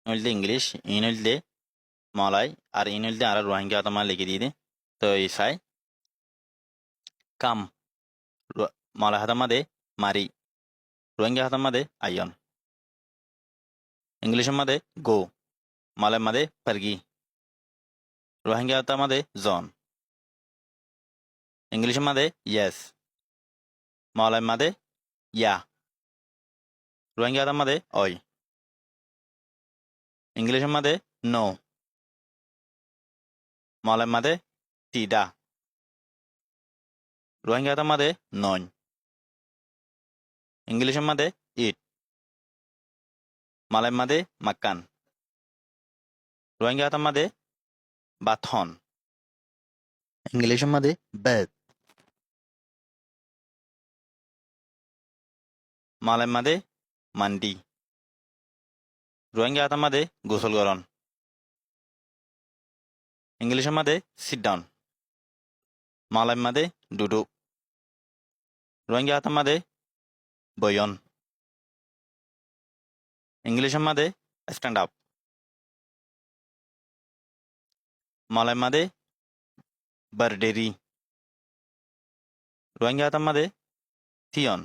হইলদে English in হইলদে malai R in হইলদে আর রোহিঙ্গা তোমার লিখে দিয়ে দে তো ইসাই কাম মলাই হাতার মাদে মারি রোহিঙ্গা হাতার মাদে আইয়ন ইংলিশের মাদে গো মালাই মাদে পারগি রোহিঙ্গা হাতার মাদে জন ইংলিশের মাদে ইয়েস মলাই মাদে ইয়া রোহিঙ্গা হাতার মাদে অয় ইংলিশের মাদে নো মলাই মাদে তিদা রোহিঙ্গা হাতার মাদে নয় ইংলিশের মাদে ইট মালাই মাদে মাক্কান রোহিঙ্গা হাতার মাদে বাথন ইংলিশের মাদে বেদ মালাই মাদে মান্ডি রোহিঙ্গা হাতার মাদে গোসল গরন ইংলিশের মাদে সিট ডাউন মালাই মাদে ডুডু রোহিঙ্গা হাতার মাদে বয়ন ইংলিশের মাদে স্ট্যান্ড আপ মালাই মাদে বারডেরি রোহিঙ্গা হাতার মাদে থিয়ন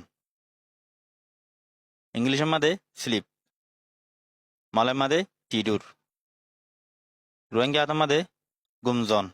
ইংলিশের মাদে স্লিপ মালাই মাদে টিডুর রোহিঙ্গা হাতার মাদে গুমজন